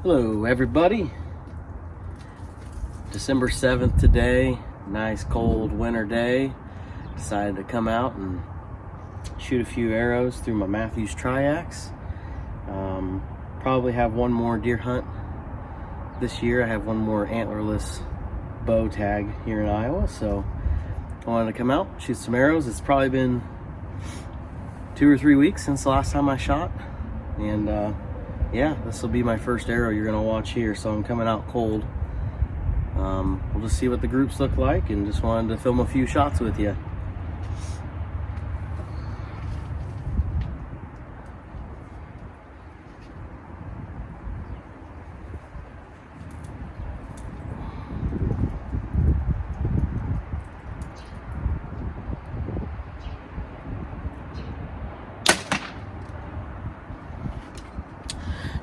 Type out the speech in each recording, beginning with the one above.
Hello everybody. December 7th today, nice cold winter day. Decided to come out and shoot a few arrows through my Mathews Triax. Probably have one more deer hunt this year. I have one more antlerless bow tag here in Iowa, so I wanted to come out, shoot some arrows. It's probably been 2 or 3 weeks since the last time I shot, and yeah, this will be my first arrow you're gonna watch here, so I'm coming out cold. We'll just see what the groups look like, and just wanted to film a few shots with you.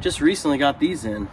Just recently got these in.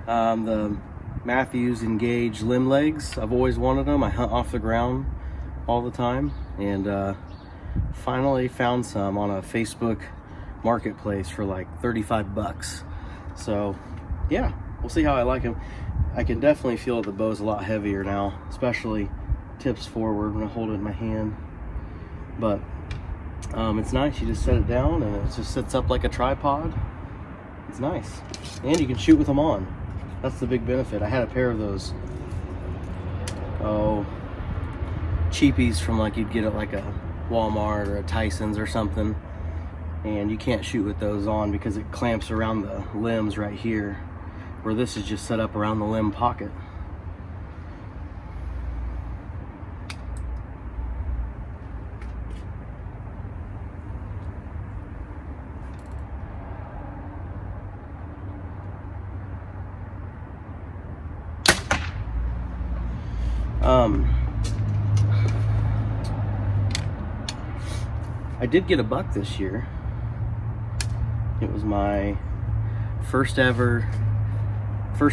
The Mathews Engage limb legs. I've always wanted them. I hunt off the ground all the time, and finally found some on a Facebook marketplace for like 35 bucks. So yeah, we'll see how I like them. I can definitely feel that the bow's a lot heavier now, especially tips forward when I hold it in my hand. But it's nice. You just set it down and it just sits up like a tripod. It's nice, and you can shoot with them on. That's the big benefit. I had a pair of those cheapies from like you'd get at like a Walmart or a Tyson's or something, and you can't shoot with those on because it clamps around the limbs right here, where this is just set up around the limb pocket. I did get a buck this year. It was my first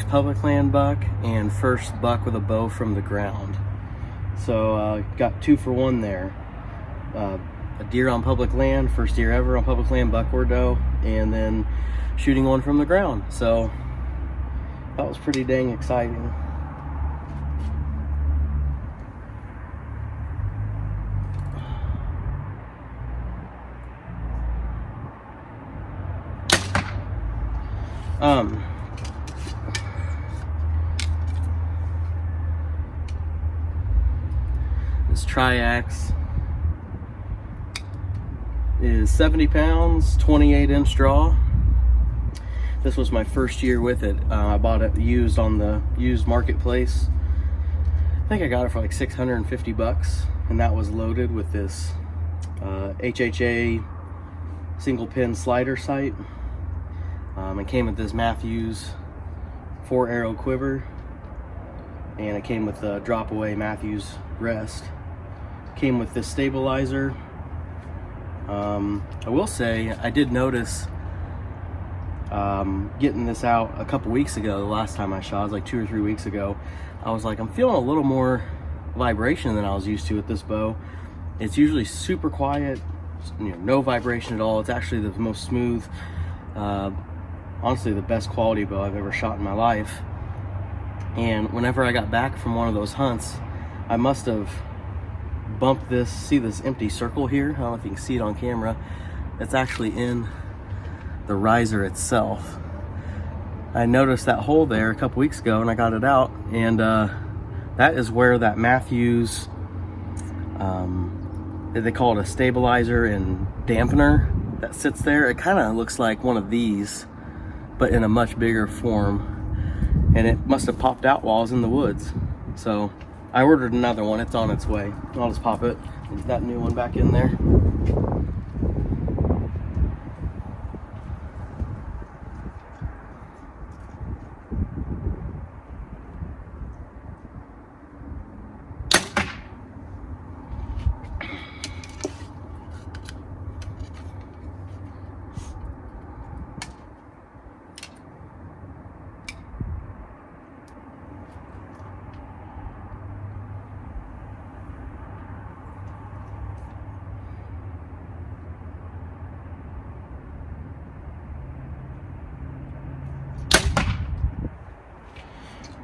public land buck and first buck with a bow from the ground. So got 2 for 1 there. A deer on public land, first deer ever on public land, buck or doe, and then shooting one from the ground. So that was pretty dang exciting. This Triax is 70 pounds, 28-inch draw. This was my first year with it. I bought it used on the used marketplace. I think I got it for like 650 bucks, and that was loaded with this HHA single pin slider sight. It came with this Mathews 4-arrow quiver, and it came with the drop away Mathews rest. Came with this stabilizer. I will say I did notice getting this out a couple weeks ago. The last time I shot, it was like 2 or 3 weeks ago. I was like, I'm feeling a little more vibration than I was used to with this bow. It's usually super quiet, no vibration at all. It's actually the most smooth, honestly the best quality bow I've ever shot in my life. And whenever I got back from one of those hunts, I must have bumped this. See this empty circle here? I don't know if you can see it on camera. It's actually in the riser itself. I noticed that hole there a couple weeks ago and I got it out, and that is where that Mathews, they call it a stabilizer and dampener that sits there. It kind of looks like one of these, but in a much bigger form, and it must have popped out while I was in the woods. So I ordered another one. It's on its way. I'll just pop that new one back in there.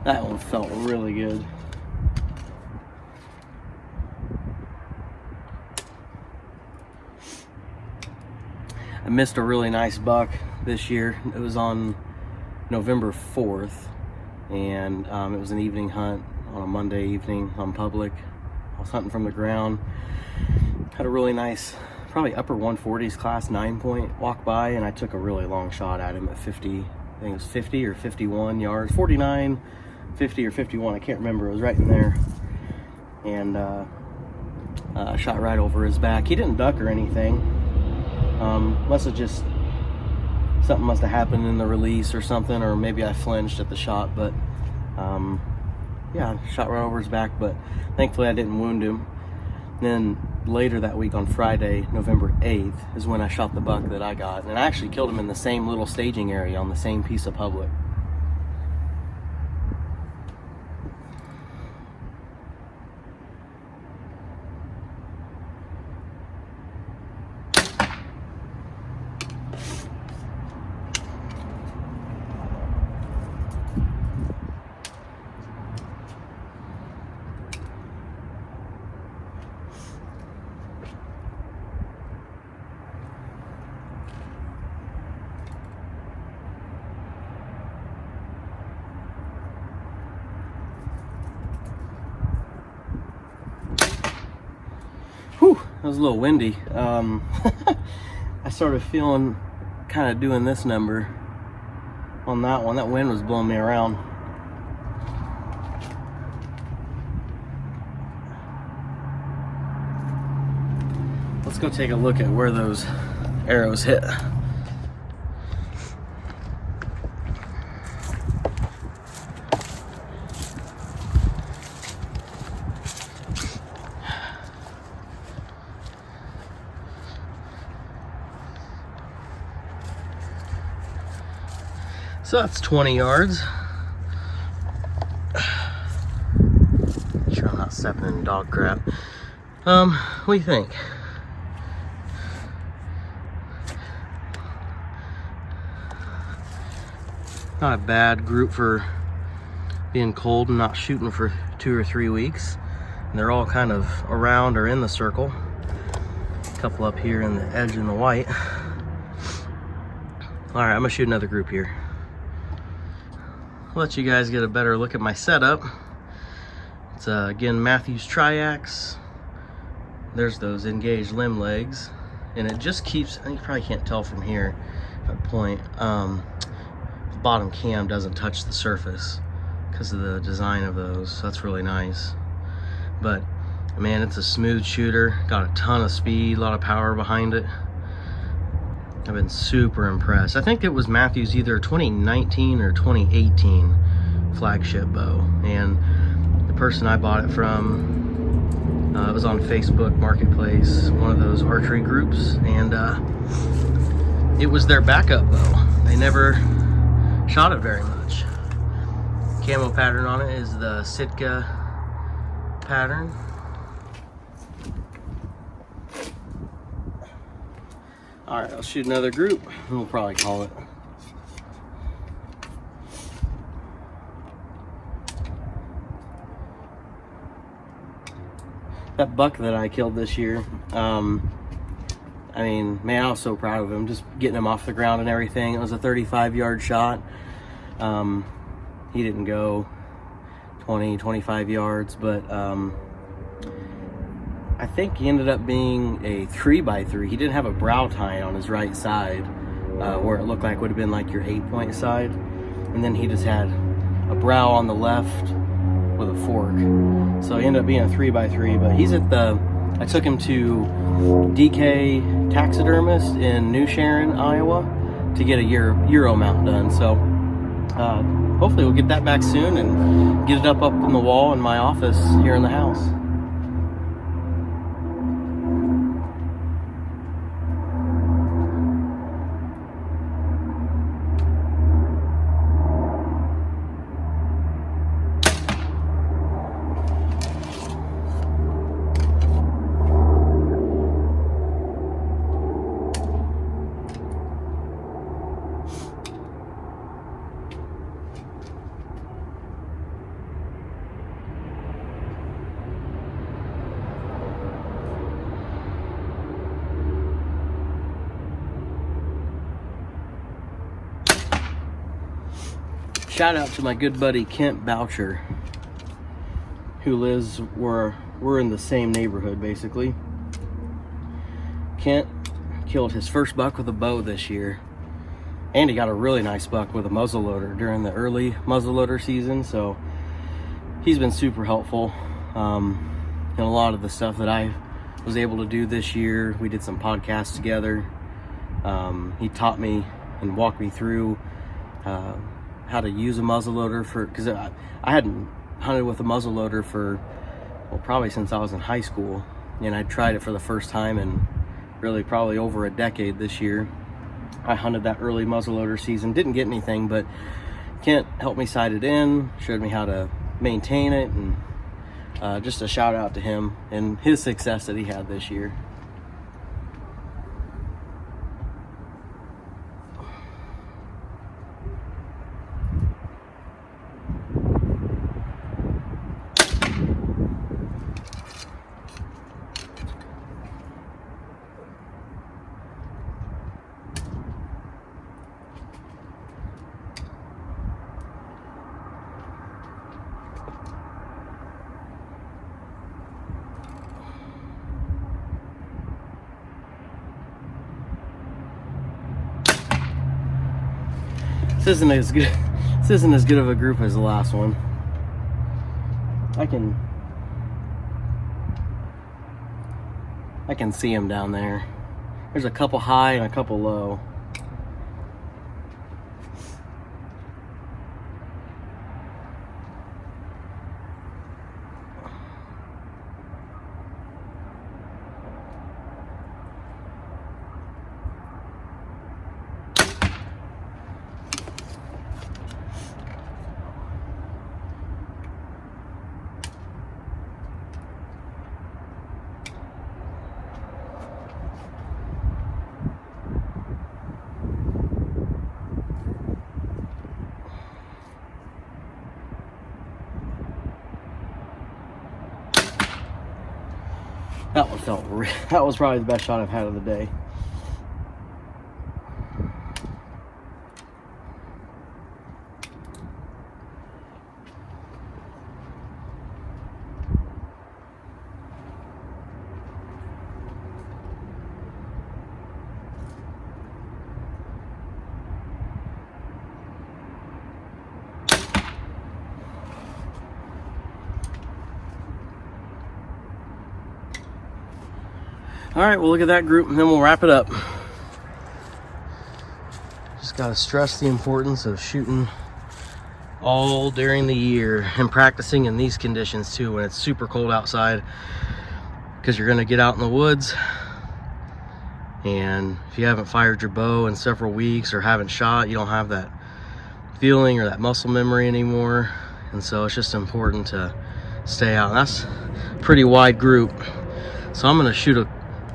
That one felt really good. I missed a really nice buck this year. It was on November 4th, and it was an evening hunt on a Monday evening on public. I was hunting from the ground. Had a really nice, probably upper 140s class 9-point walk by, and I took a really long shot at him at 50, I think it was 50 or 51 yards, 49, 50 or 51, I can't remember, it was right in there. And shot right over his back. He didn't duck or anything. Something must have happened in the release or something, or maybe I flinched at the shot, but yeah, shot right over his back, but thankfully I didn't wound him. Then later that week on Friday, November 8th, is when I shot the buck that I got, and I actually killed him in the same little staging area on the same piece of public. Whew, that was a little windy. I started feeling kind of doing this number on that one. That wind was blowing me around. Let's go take a look at where those arrows hit. So that's 20 yards. Make sure I'm not stepping in dog crap. What do you think? Not a bad group for being cold and not shooting for 2 or 3 weeks. And they're all kind of around or in the circle. A couple up here in the edge in the white. All right, I'm gonna shoot another group here. I'll let you guys get a better look at my setup. It's again Mathews Triax. There's those engaged limb legs, and it just keeps, you probably can't tell from here if I point, the bottom cam doesn't touch the surface because of the design of those, so that's really nice. But man, it's a smooth shooter, got a ton of speed, a lot of power behind it. I've been super impressed. I think it was Mathews either 2019 or 2018 flagship bow, and the person I bought it from, it was on Facebook Marketplace, one of those archery groups, and it was their backup bow. They never shot it very much. Camo pattern on it is the Sitka pattern. All right, I'll shoot another group, and we'll probably call it. That buck that I killed this year, I mean, man, I was so proud of him, just getting him off the ground and everything. It was a 35-yard shot. He didn't go 20, 25 yards, but I think he ended up being a 3x3. He didn't have a brow tine on his right side, where it looked like would have been like your 8-point side. And then he just had a brow on the left with a fork. So he ended up being a 3x3, but he's at the, I took him to DK Taxidermist in New Sharon, Iowa to get a Euro mount done. So hopefully we'll get that back soon and get it up in the wall in my office here in the house. Shout out to my good buddy Kent Boucher, who lives where we're in the same neighborhood basically. Kent killed his first buck with a bow this year, and he got a really nice buck with a muzzleloader during the early muzzleloader season. So he's been super helpful in a lot of the stuff that I was able to do this year. We did some podcasts together. He taught me and walked me through how to use a muzzleloader because I hadn't hunted with a muzzleloader for, well, probably since I was in high school, and I tried it for the first time in really probably over a decade this year. I hunted that early muzzleloader season, didn't get anything, but Kent helped me sight it in, showed me how to maintain it, and just a shout out to him and his success that he had this year. This isn't as good of a group as the last one. I can see him down there. There's a couple high and a couple low. That was probably the best shot I've had of the day. All right, well, look at that group, and then we'll wrap it up. Just got to stress the importance of shooting all during the year and practicing in these conditions too when it's super cold outside, because you're going to get out in the woods, and if you haven't fired your bow in several weeks or haven't shot, you don't have that feeling or that muscle memory anymore. And so it's just important to stay out. And that's a pretty wide group, so I'm going to shoot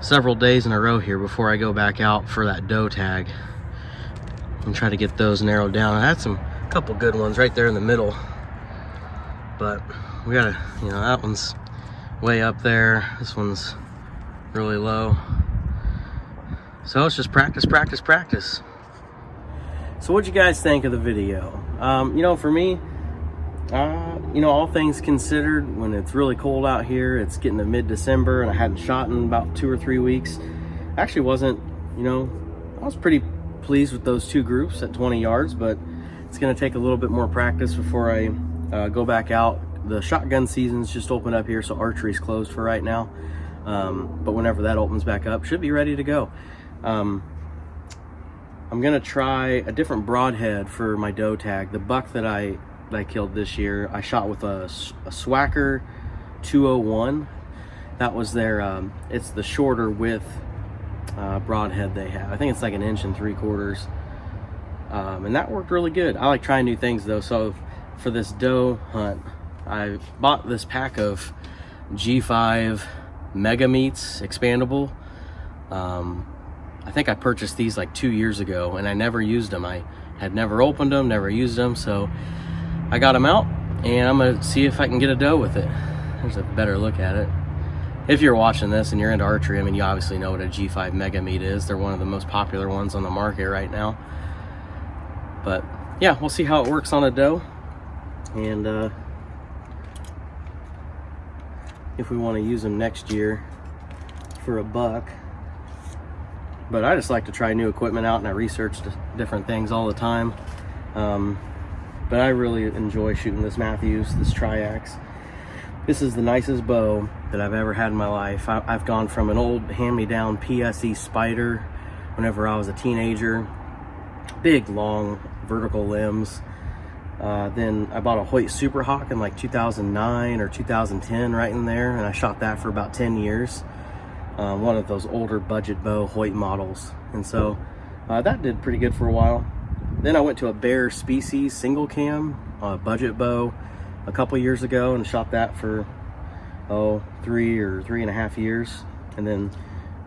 several days in a row here before I go back out for that doe tag and try to get those narrowed down. I had a couple good ones right there in the middle, but we gotta, that one's way up there, this one's really low, so it's just practice. So what'd you guys think of the video? For me, all things considered, when it's really cold out here, it's getting to mid-December and I hadn't shot in about 2 or 3 weeks. Actually wasn't, I was pretty pleased with those two groups at 20 yards, but it's going to take a little bit more practice before I go back out. The shotgun season's just opened up here, so archery's closed for right now. But whenever that opens back up, should be ready to go. I'm going to try a different broadhead for my doe tag. The buck that I killed this year, I shot with a Swacker 201. That was their it's the shorter width broadhead they have. I think it's like 1 3/4 inches, and that worked really good. I like trying new things though, so for this doe hunt I bought this pack of G5 Mega Meats expandable. I think I purchased these like 2 years ago and I never used them. I had never opened them, never used them, so I got them out and I'm gonna see if I can get a doe with it. There's a better look at it. If you're watching this and you're into archery, I mean, you obviously know what a G5 Mega Meat is. They're one of the most popular ones on the market right now. But yeah, we'll see how it works on a doe, and if we want to use them next year for a buck. But I just like to try new equipment out, and I research different things all the time. But I really enjoy shooting this Mathews, this Triax. This is the nicest bow that I've ever had in my life. I've gone from an old hand-me-down PSE Spider whenever I was a teenager, big, long, vertical limbs. Then I bought a Hoyt Superhawk in like 2009 or 2010, right in there, and I shot that for about 10 years. One of those older budget bow Hoyt models, and so that did pretty good for a while. Then I went to a Bear Species single cam budget bow a couple years ago and shot that for 3 or 3.5 years. And then,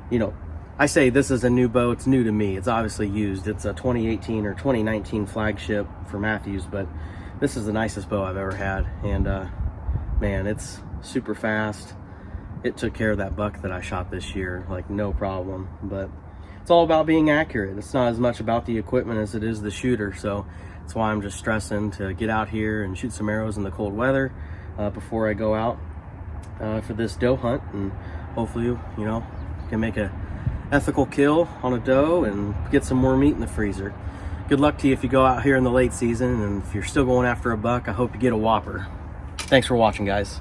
you know, I say this is a new bow. It's new to me. It's obviously used. It's a 2018 or 2019 flagship for Mathews, but this is the nicest bow I've ever had. And man, it's super fast. It took care of that buck that I shot this year, like no problem. But it's all about being accurate. It's not as much about the equipment as it is the shooter. So that's why I'm just stressing to get out here and shoot some arrows in the cold weather before I go out for this doe hunt, and hopefully, you know, can make a ethical kill on a doe and get some more meat in the freezer. Good luck to you if you go out here in the late season, and if you're still going after a buck, I hope you get a whopper. Thanks for watching, guys.